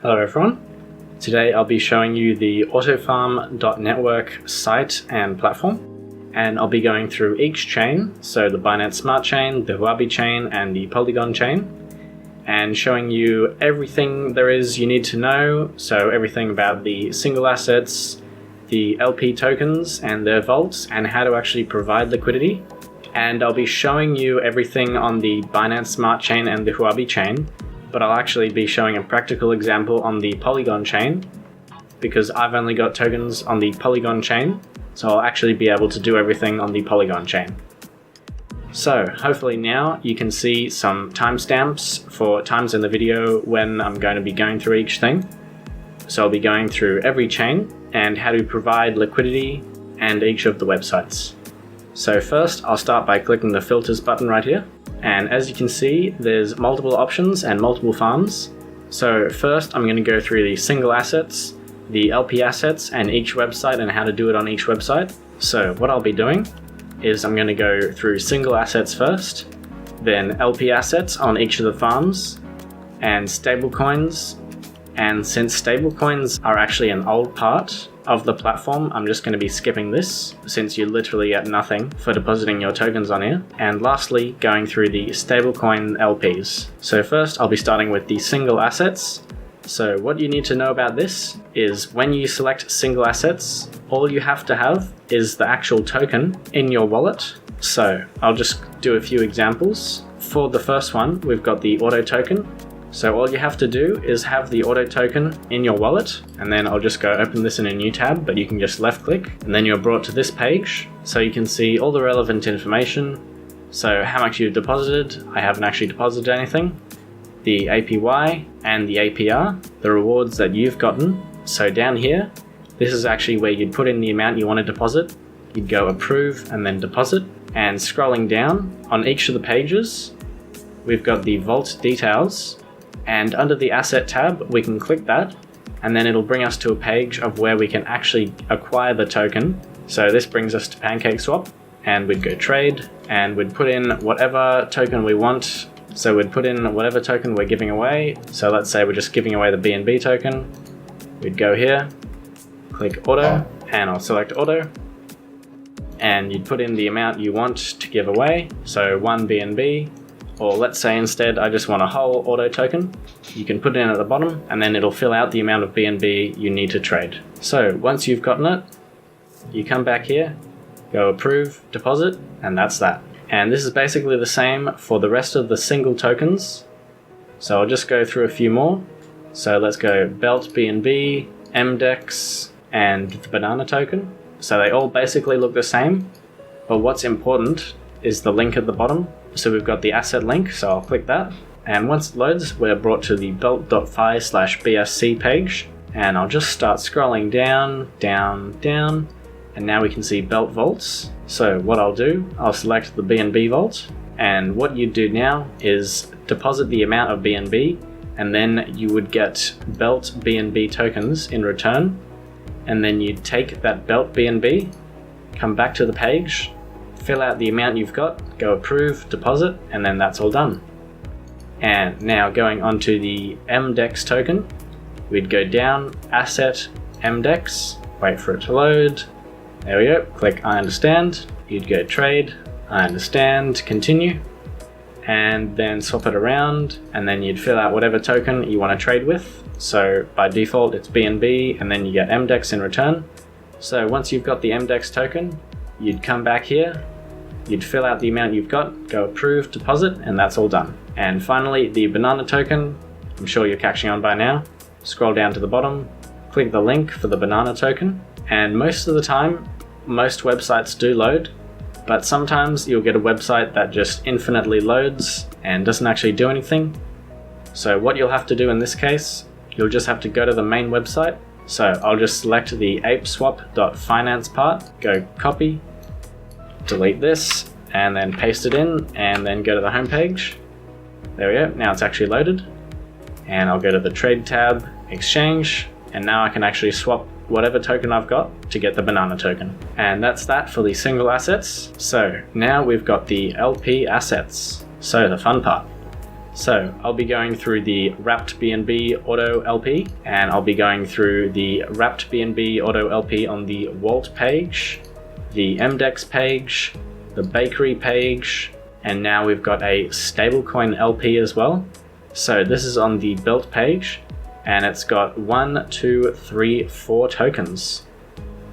Hello everyone. Today I'll be showing you the Autofarm Network site and platform, and I'll be going through each chain, so the Binance Smart Chain, the Huobi chain, and the Polygon chain, and showing you everything there is you need to know, so everything about the single assets, the LP tokens and their vaults, and how to actually provide liquidity. And I'll be showing you everything on the Binance Smart Chain and the Huobi chain, but I'll actually be showing a practical example on the Polygon chain because I've only got tokens on the Polygon chain, so I'll actually be able to do everything on the Polygon chain. So hopefully now you can see some timestamps for times in the video when I'm going to be going through each thing. So I'll be going through every chain and how to provide liquidity and each of the websites. So first I'll start by clicking the filters button right here. And as you can see, there's multiple options and multiple farms. So first I'm going to go through the single assets, the LP assets, and each website and how to do it on each website. So what I'll be doing is I'm going to go through single assets first, then LP assets on each of the farms, and stablecoins. And since stablecoins are actually an old part of the platform, I'm just going to be skipping this since you literally get nothing for depositing your tokens on here. And lastly, going through the stablecoin LPs. So first I'll be starting with the single assets. So what you need to know about this is when you select single assets, all you have to have is the actual token in your wallet. So I'll just do a few examples. For the first one, we've got the auto token. So all you have to do is have the auto token in your wallet, and then I'll just go open this in a new tab, but you can just left click and then you're brought to this page. So you can see all the relevant information. So how much you've deposited, I haven't actually deposited anything. The APY and the APR, the rewards that you've gotten. So down here, this is actually where you'd put in the amount you want to deposit. You'd go approve and then deposit. And scrolling down on each of the pages, we've got the vault details. And under the asset tab, we can click that, and then it'll bring us to a page of where we can actually acquire the token. So this brings us to PancakeSwap, and we'd go trade, and we'd put in whatever token we want. So we'd put in whatever token we're giving away. So let's say we're just giving away the BNB token. We'd go here, click auto, and I'll select auto. And you'd put in the amount you want to give away. So 1 BNB. Or let's say instead I just want a whole auto token. You can put it in at the bottom and then it'll fill out the amount of BNB you need to trade. So once you've gotten it, you come back here, go approve, deposit, and that's that. And this is basically the same for the rest of the single tokens. So I'll just go through a few more. So let's go Belt BNB, MDEX, and the banana token. So they all basically look the same, but what's important is the link at the bottom. So we've got the asset link, so I'll click that. And once it loads, we're brought to the belt.fi/BSC page. And I'll just start scrolling down, down, down. And now we can see belt vaults. So what I'll do, I'll select the BNB vault. And what you do now is deposit the amount of BNB, and then you would get belt BNB tokens in return. And then you'd take that belt BNB, come back to the page, fill out the amount you've got, go approve, deposit, and then that's all done. And now going on to the MDEX token, we'd go down, asset, MDEX, wait for it to load. There we go, click I understand. You'd go trade, I understand, continue, and then swap it around, and then you'd fill out whatever token you want to trade with. So by default it's BNB, and then you get MDEX in return. So once you've got the MDEX token, you'd come back here, you'd fill out the amount you've got, go approve, deposit, and that's all done. And finally, the banana token, I'm sure you're catching on by now. Scroll down to the bottom, click the link for the banana token, and most of the time, most websites do load, but sometimes you'll get a website that just infinitely loads and doesn't actually do anything. So what you'll have to do in this case, you'll just have to go to the main website. So I'll just select the apeswap.finance part, go copy, delete this, and then paste it in, and then go to the home page. There we go, now it's actually loaded. And I'll go to the trade tab, exchange, and now I can actually swap whatever token I've got to get the banana token. And that's that for the single assets. So now we've got the LP assets. So the fun part. So I'll be going through the wrapped BNB auto LP, and I'll be going through the wrapped BNB auto LP on the Walt page, the MDEX page, the bakery page, and now we've got a stablecoin LP as well. So this is on the belt page, and it's got 1, 2, 3, 4 tokens.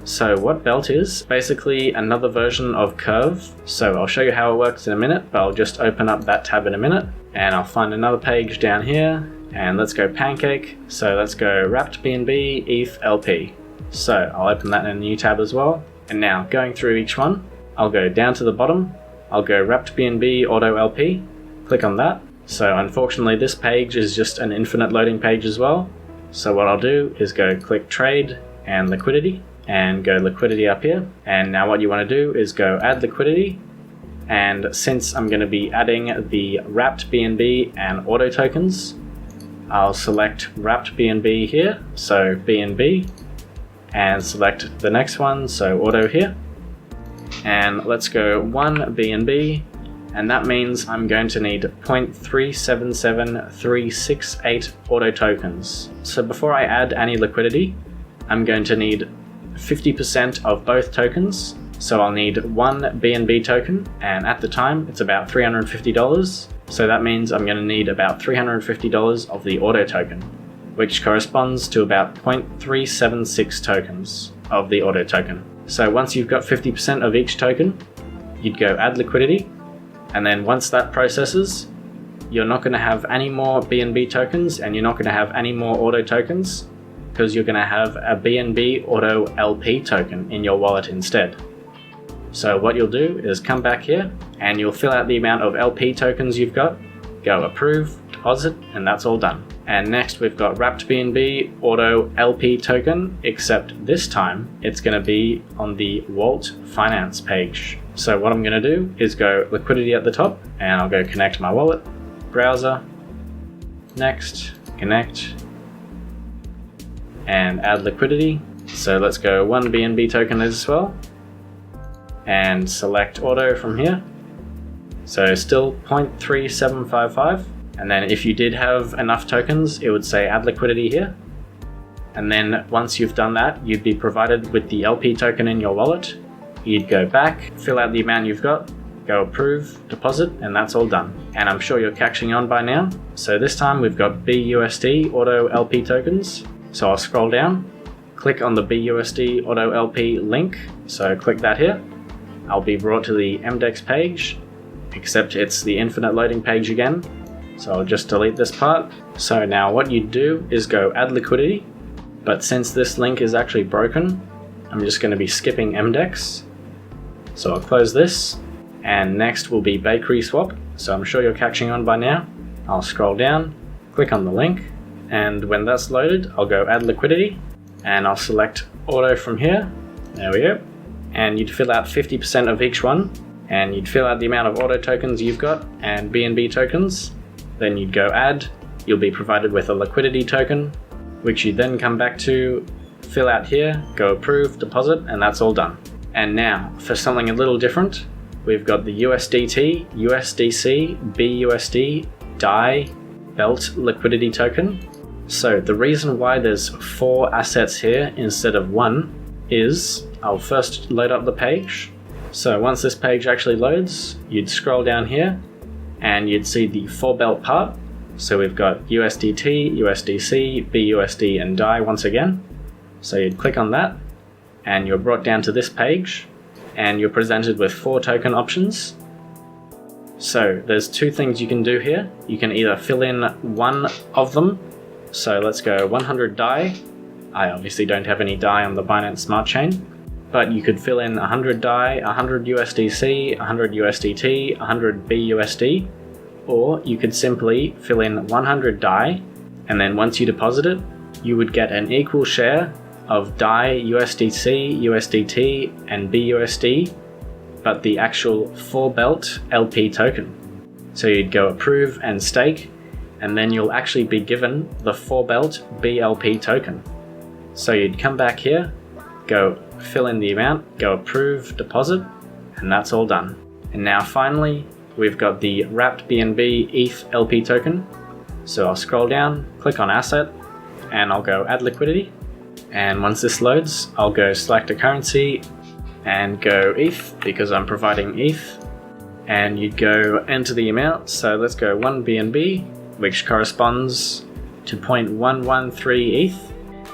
So what belt is basically another version of Curve. So I'll show you how it works in a minute, but I'll just open up that tab in a minute, and I'll find another page down here, and let's go Pancake. So let's go wrapped BNB ETH LP. So I'll open that in a new tab as well. And now going through each one, I'll go down to the bottom, I'll go wrapped BNB auto LP, click on that. So unfortunately this page is just an infinite loading page as well. So what I'll do is go click trade and liquidity, and go liquidity up here. And now what you want to do is go add liquidity. And since I'm going to be adding the wrapped BNB and auto tokens, I'll select wrapped BNB here, so BNB, and select the next one, so auto here. And let's go 1 BNB, and that means I'm going to need 0.377368 auto tokens. So before I add any liquidity, I'm going to need 50% of both tokens. So I'll need 1 BNB token, and at the time it's about $350. So that means I'm going to need about $350 of the auto token, which corresponds to about 0.376 tokens of the auto token. So once you've got 50% of each token, you'd go add liquidity, and then once that processes, you're not going to have any more BNB tokens, and you're not going to have any more auto tokens, because you're going to have a BNB Auto LP token in your wallet instead. So what you'll do is come back here, and you'll fill out the amount of LP tokens you've got, go approve, deposit, and that's all done. And next we've got wrapped BNB Auto LP token, except this time it's going to be on the Walt Finance page. So what I'm going to do is go liquidity at the top, and I'll go connect my wallet, browser, next, connect, and add liquidity. So let's go 1 BNB token as well, and select auto from here. So still 0.3755, and then if you did have enough tokens, it would say add liquidity here. And then once you've done that, you'd be provided with the LP token in your wallet. You'd go back, fill out the amount you've got, go approve, deposit, and that's all done. And I'm sure you're catching on by now. So this time we've got BUSD Auto LP tokens. So I'll scroll down, click on the BUSD Auto LP link, so click that here. I'll be brought to the MDEX page, except it's the infinite loading page again, so I'll just delete this part. So now what you do is go add liquidity, but since this link is actually broken, I'm just going to be skipping MDEX. So I'll close this, and next will be bakery swap, so I'm sure you're catching on by now. I'll scroll down, click on the link, and when that's loaded, I'll go add liquidity, and I'll select auto from here. There we go. And you'd fill out 50% of each one, and you'd fill out the amount of auto tokens you've got and BNB tokens. Then you'd go add, you'll be provided with a liquidity token, which you then come back to, fill out here, go approve, deposit, and that's all done. And now for something a little different, we've got the USDT, USDC, BUSD, DAI, belt liquidity token. So the reason why there's 4 assets here instead of 1 is, I'll first load up the page. So once this page actually loads, you'd scroll down here and you'd see the 4 belt part. So we've got USDT, USDC, BUSD, and DAI once again. So you'd click on that and you're brought down to this page, and you're presented with 4 token options. So there's 2 things you can do here. You can either fill in one of them. So let's go 100 DAI. I obviously don't have any DAI on the Binance Smart Chain, but you could fill in 100 DAI, 100 USDC, 100 USDT, 100 BUSD, or you could simply fill in 100 DAI, and then once you deposit it, you would get an equal share of DAI, USDC, USDT, and BUSD, but the actual 4 belt LP token. So you'd go approve and stake, and then you'll actually be given the 4 belt BLP token. So you'd come back here, go fill in the amount, go approve, deposit, and that's all done. And now finally, we've got the wrapped BNB ETH LP token. So I'll scroll down, click on asset, and I'll go add liquidity. And once this loads, I'll go select a currency and go ETH because I'm providing ETH. And you'd go enter the amount. So let's go 1 BNB, which corresponds to 0.113 ETH.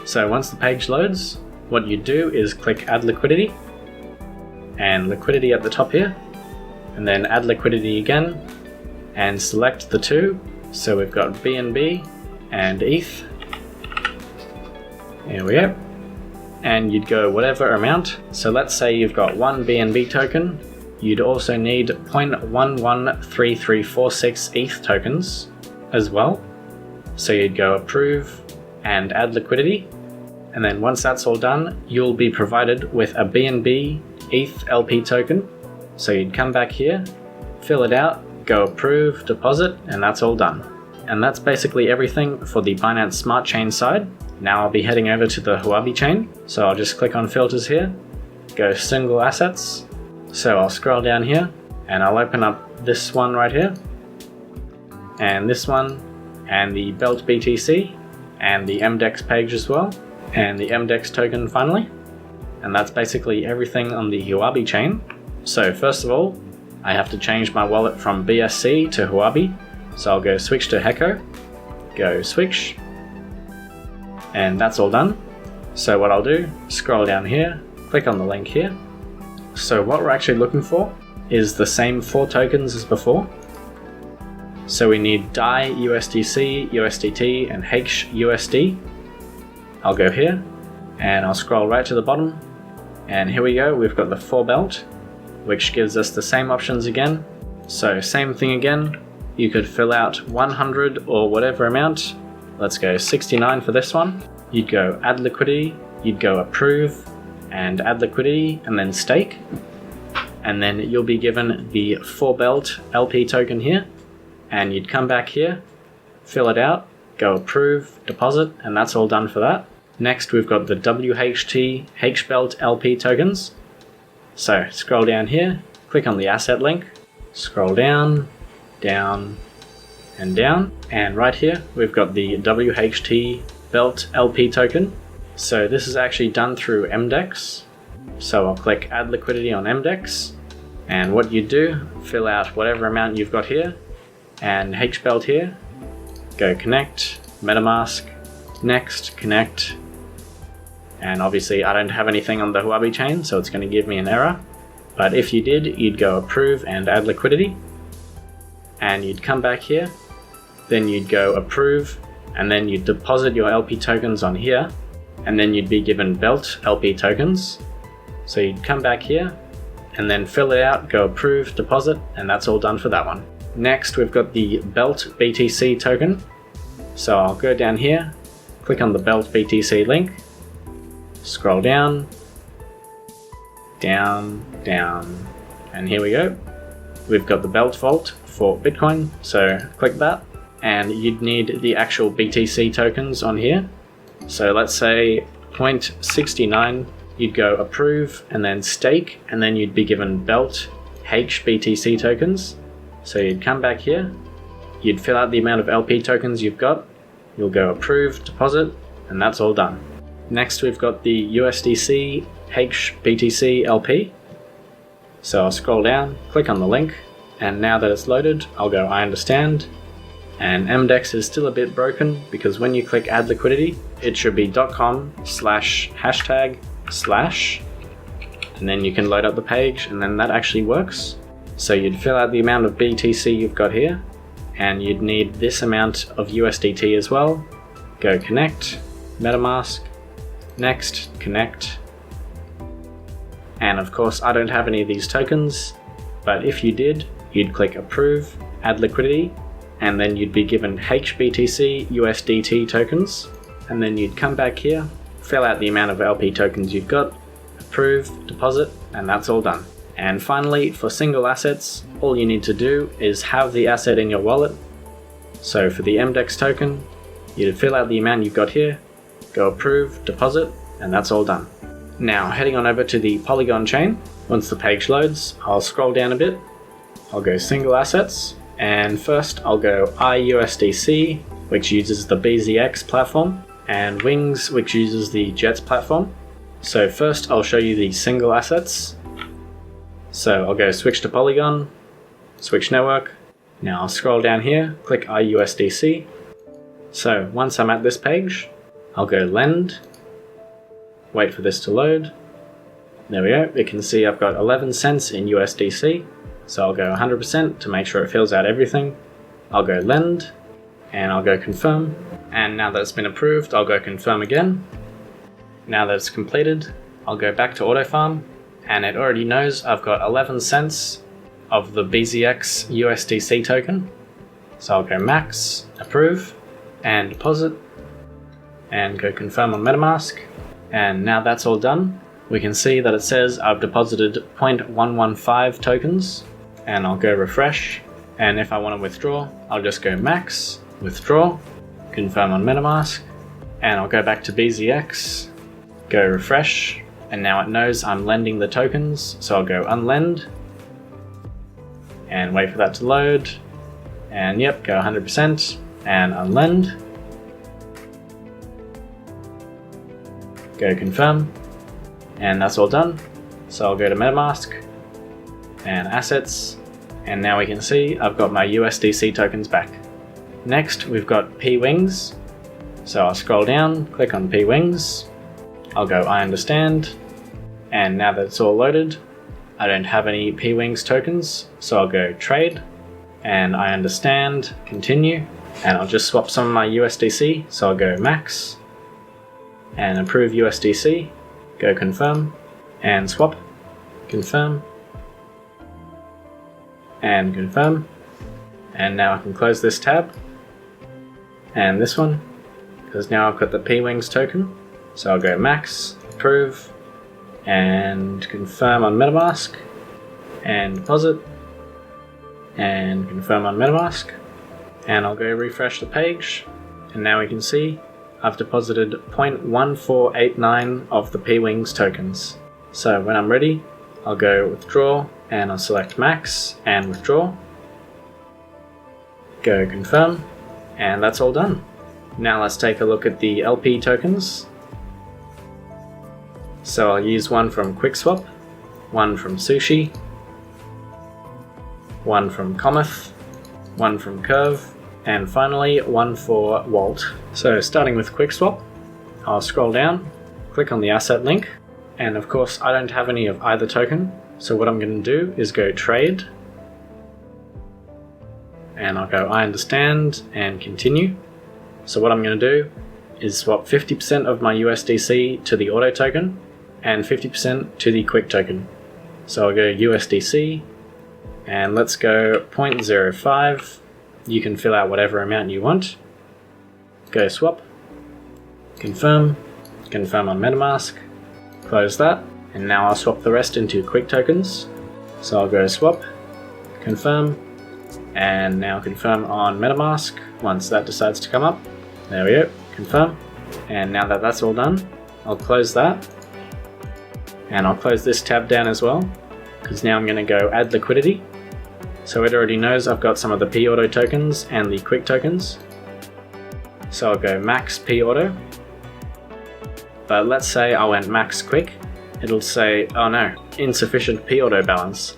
So once the page loads, what you do is click add liquidity and liquidity at the top here, and then add liquidity again and select the two. So we've got BNB and ETH. Here we go. And you'd go whatever amount. So let's say you've got 1 BNB token. You'd also need 0.113346 ETH tokens as well. So you'd go approve and add liquidity. And then once that's all done, you'll be provided with a BNB ETH LP token. So you'd come back here, fill it out, go approve, deposit, and that's all done. And that's basically everything for the Binance Smart Chain side. Now I'll be heading over to the Huobi chain. So I'll just click on filters here, go single assets. So I'll scroll down here and I'll open up this one right here, and this one, and the Belt BTC, and the MDEX page as well, and the MDEX token finally. And that's basically everything on the Huobi chain. So first of all, I have to change my wallet from BSC to Huobi. So I'll go switch to Heco, go switch, and that's all done. So what I'll do, scroll down here, click on the link here. So what we're actually looking for is the same 4 tokens as before. So we need DAI, USDC, USDT, and HUSD. I'll go here, and I'll scroll right to the bottom, and here we go, we've got the 4 belt, which gives us the same options again. So same thing again, you could fill out 100 or whatever amount. Let's go 69 for this one. You'd go add liquidity, you'd go approve, and add liquidity, and then stake. And then you'll be given the 4 belt LP token here, and you'd come back here, fill it out, go approve, deposit, and that's all done for that. Next we've got the WHT HBelt LP tokens. So scroll down here, click on the asset link, scroll down, down, and down, and right here we've got the WHT Belt LP token. So this is actually done through MDEX. So I'll click add liquidity on MDEX, and what you do, fill out whatever amount you've got here, and HBelt here, go connect, MetaMask, next, connect, and obviously I don't have anything on the Huobi chain, so it's going to give me an error. But if you did, you'd go approve and add liquidity, and you'd come back here, then you'd go approve, and then you'd deposit your LP tokens on here, and then you'd be given Belt LP tokens. So you'd come back here, and then fill it out, go approve, deposit, and that's all done for that one. Next we've got the Belt BTC token. So I'll go down here, click on the Belt BTC link, scroll down, down, down, and here we go. We've got the Belt Vault for Bitcoin, so click that, and you'd need the actual BTC tokens on here. So let's say 0.69, you'd go approve and then stake, and then you'd be given Belt HBTC tokens. So you'd come back here, you'd fill out the amount of LP tokens you've got, you'll go approve, deposit, and that's all done. Next we've got the USDC HBTC LP. So I'll scroll down, click on the link, and now that it's loaded, I'll go I understand. And MDEX is still a bit broken because when you click add liquidity, it should be .com/#/ and then you can load up the page, and then that actually works. So you'd fill out the amount of BTC you've got here, and you'd need this amount of USDT as well. Go connect, MetaMask, next, connect. And of course I don't have any of these tokens, but if you did, you'd click approve, add liquidity, and then you'd be given HBTC USDT tokens, and then you'd come back here, fill out the amount of LP tokens you've got, approve, deposit, and that's all done. And finally, for single assets, all you need to do is have the asset in your wallet. So for the MDEX token, you'd fill out the amount you've got here, go approve, deposit, and that's all done. Now heading on over to the Polygon chain, once the page loads, I'll scroll down a bit, I'll go single assets, and first I'll go iUSDC, which uses the BZX platform, and Wings, which uses the Jets platform. So first I'll show you the single assets. So I'll go switch to Polygon, switch network. Now I'll scroll down here, click iUSDC. So once I'm at this page, I'll go lend, wait for this to load. There we go, you can see I've got 11 cents in USDC. So I'll go 100% to make sure it fills out everything. I'll go lend, and I'll go confirm. And now that it's been approved, I'll go confirm again. Now that it's completed, I'll go back to Autofarm, and it already knows I've got 11 cents of the BZX USDC token. So I'll go max, approve, and deposit, and go confirm on MetaMask. And now that's all done, we can see that it says I've deposited 0.115 tokens, and I'll go refresh. And if I want to withdraw, I'll just go max, withdraw, confirm on MetaMask, and I'll go back to BZX, go refresh, and now it knows I'm lending the tokens, so I'll go unlend, and wait for that to load, and yep, go 100%, and unlend, go confirm, and that's all done. So I'll go to MetaMask, and assets, and now we can see I've got my USDC tokens back. Next we've got P-Wings, so I'll scroll down, click on P-Wings, I'll go I understand, and now that it's all loaded, I don't have any P-Wings tokens, so I'll go trade, and I understand, continue, and I'll just swap some of my USDC, so I'll go max, and approve USDC, go confirm, and swap, confirm, and confirm, and now I can close this tab, and this one, because now I've got the P-Wings token, so I'll go max, approve, and confirm on MetaMask, and deposit, and confirm on MetaMask, and I'll go refresh the page, and now we can see I've deposited 0.1489 of the P-Wings tokens. So when I'm ready, I'll go withdraw, and I'll select max and withdraw, go confirm, and that's all done. Now let's take a look at the LP tokens. So I'll use one from QuickSwap, one from Sushi, one from Cometh, one from Curve, and finally one for Walt. So starting with QuickSwap, I'll scroll down, click on the asset link, and of course I don't have any of either token, so what I'm going to do is go trade, and I'll go I understand and continue. So what I'm going to do is swap 50% of my USDC to the auto token and 50% to the quick token. So I'll go USDC, and let's go 0.05. You can fill out whatever amount you want. Go swap, confirm, confirm on MetaMask, close that, and now I'll swap the rest into quick tokens. So I'll go swap, confirm, and now confirm on MetaMask once that decides to come up. There we go, confirm. And now that that's all done, I'll close that, and I'll close this tab down as well, because now I'm going to go add liquidity. So it already knows I've got some of the P-Auto tokens and the quick tokens. So I'll go max P-Auto, but let's say I went max quick, it'll say, oh no, insufficient P-Auto balance.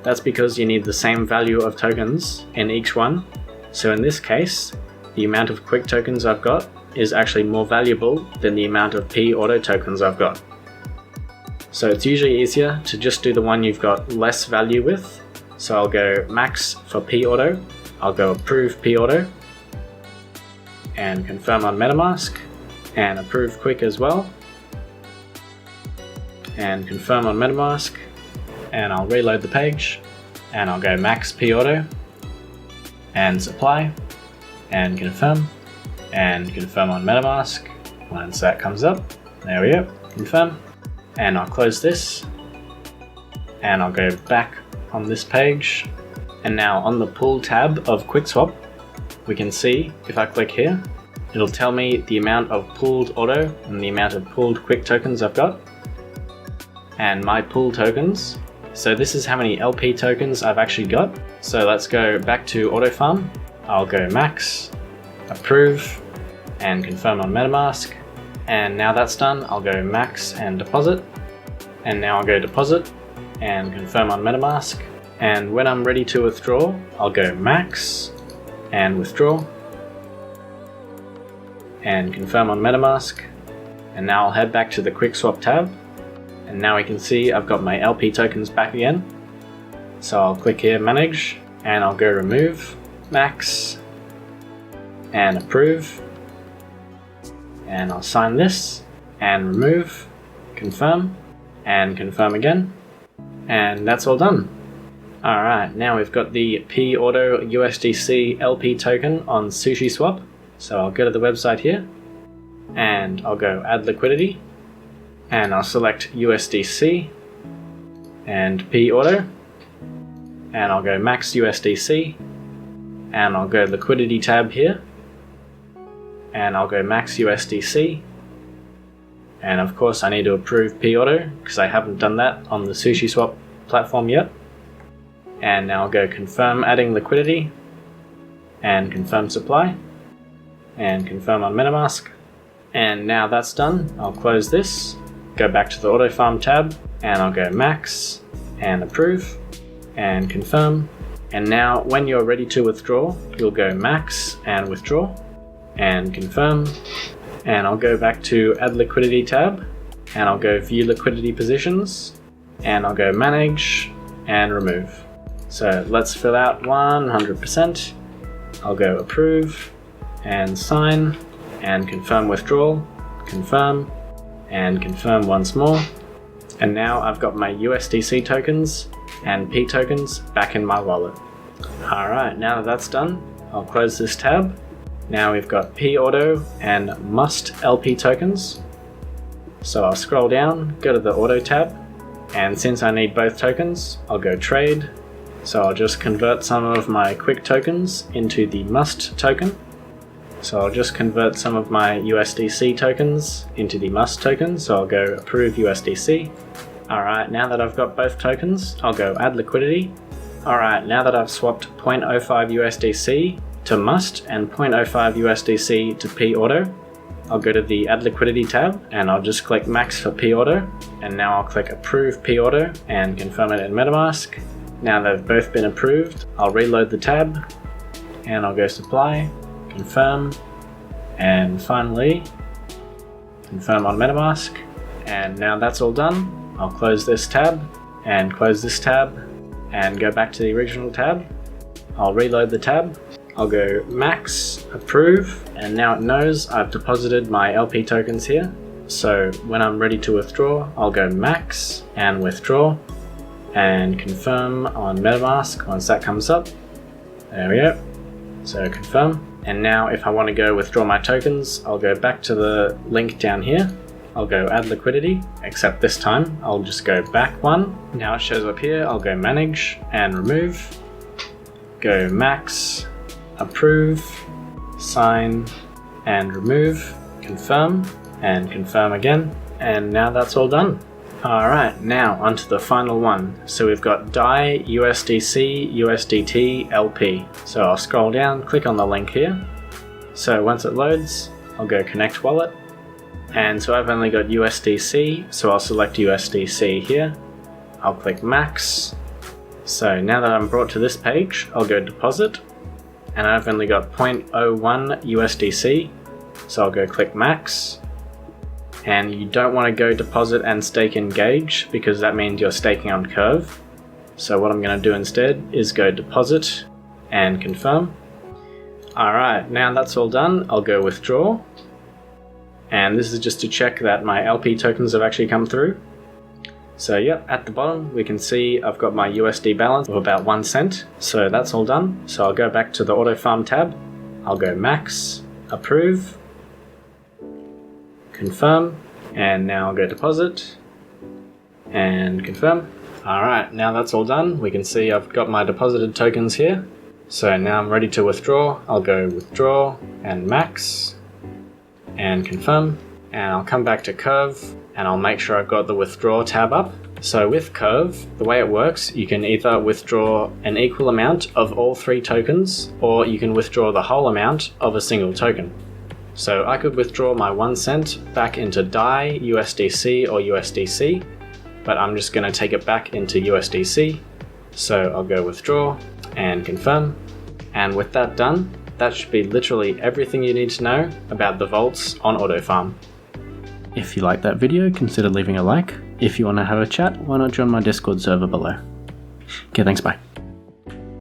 That's because you need the same value of tokens in each one. So in this case, the amount of quick tokens I've got is actually more valuable than the amount of P-Auto tokens I've got. So it's usually easier to just do the one you've got less value with. So I'll go max for P-Auto, I'll go approve P-Auto, and confirm on MetaMask, and approve quick as well, and confirm on MetaMask, and I'll reload the page, and I'll go max P-Auto, and supply, and confirm on MetaMask. Once that comes up, there we go, confirm, and I'll close this, and I'll go back on this page, and now on the pool tab of QuickSwap, we can see if I click here, it'll tell me the amount of pooled auto and the amount of pooled quick tokens I've got, and my pool tokens So this is how many LP tokens I've actually got. So let's go back to Autofarm. I'll go max, approve, and confirm on MetaMask. And now that's done, I'll go max and deposit. And now I'll go deposit and confirm on MetaMask. And when I'm ready to withdraw, I'll go max and withdraw and confirm on MetaMask. And now I'll head back to the quick swap tab. And now we can see I've got my LP tokens back again. So I'll click here, manage, and I'll go remove, max, and approve. And I'll sign this and remove, confirm, and confirm again. And that's all done. Alright, now we've got the P-Auto USDC LP token on SushiSwap. So I'll go to the website here and I'll go add liquidity and I'll select USDC and P-Auto and I'll go max USDC and I'll go liquidity tab here and I'll go max USDC, and of course I need to approve P-Auto because I haven't done that on the SushiSwap platform yet. And now I'll go confirm adding liquidity and confirm supply and confirm on MetaMask. And now that's done, I'll close this, go back to the Autofarm tab and I'll go max and approve and confirm. And now when you're ready to withdraw, you'll go max and withdraw and confirm. And I'll go back to add liquidity tab and I'll go view liquidity positions and I'll go manage and remove. So let's fill out 100%. I'll go approve and sign and confirm withdrawal, confirm, and confirm once more. And now I've got my USDC tokens and P tokens back in my wallet. Alright, now that that's done, I'll close this tab. Now we've got P-Auto and Must LP tokens. So I'll scroll down, go to the Auto tab, and since I need both tokens, I'll go Trade. So I'll just convert some of my Quick tokens into the Must token. So I'll just convert some of my USDC tokens into the Must token. So I'll go Approve USDC. Alright, now that I've got both tokens, I'll go Add Liquidity. Alright, now that I've swapped 0.05 USDC to Must and 0.05 USDC to P-Auto, I'll go to the Add Liquidity tab and I'll just click Max for P-Auto. And now I'll click Approve P-Auto and confirm it in MetaMask. Now they've both been approved, I'll reload the tab and I'll go Supply, confirm, and finally confirm on MetaMask. And now that's all done, I'll close this tab and close this tab and go back to the original tab. I'll reload the tab, I'll go max, approve, and now it knows I've deposited my LP tokens here. So when I'm ready to withdraw, I'll go max and withdraw and confirm on MetaMask once that comes up. There we go. So confirm. And now if I want to go withdraw my tokens, I'll go back to the link down here. I'll go add liquidity, except this time I'll just go back one. Now it shows up here, I'll go manage and remove. Go max, approve, sign and remove, confirm and confirm again. And now that's all done. Alright, now onto the final one. So we've got DAI, USDC, USDT, LP. So I'll scroll down, click on the link here. So once it loads, I'll go connect wallet. And so I've only got USDC, so I'll select USDC here. I'll click max. So now that I'm brought to this page, I'll go deposit. And I've only got 0.01 USDC, so I'll go click max. And you don't want to go deposit and stake engage because that means you're staking on Curve. So what I'm going to do instead is go deposit and confirm. Alright, now that's all done, I'll go withdraw. And this is just to check that my LP tokens have actually come through. So yep, at the bottom we can see I've got my USD balance of about 1 cent. So that's all done. So I'll go back to the Autofarm tab. I'll go max, approve, confirm, and now I'll go deposit and confirm. Alright, now that's all done. We can see I've got my deposited tokens here. So now I'm ready to withdraw. I'll go withdraw and max and confirm. And I'll come back to Curve and I'll make sure I've got the withdraw tab up. So with Curve, the way it works, you can either withdraw an equal amount of all 3 tokens, or you can withdraw the whole amount of a single token. So I could withdraw my 1 cent back into DAI, USDC, or USDC, but I'm just going to take it back into USDC. So I'll go withdraw and confirm. And with that done, that should be literally everything you need to know about the vaults on Autofarm. If you liked that video, consider leaving a like. If you want to have a chat, why not join my Discord server below. Okay, thanks, bye.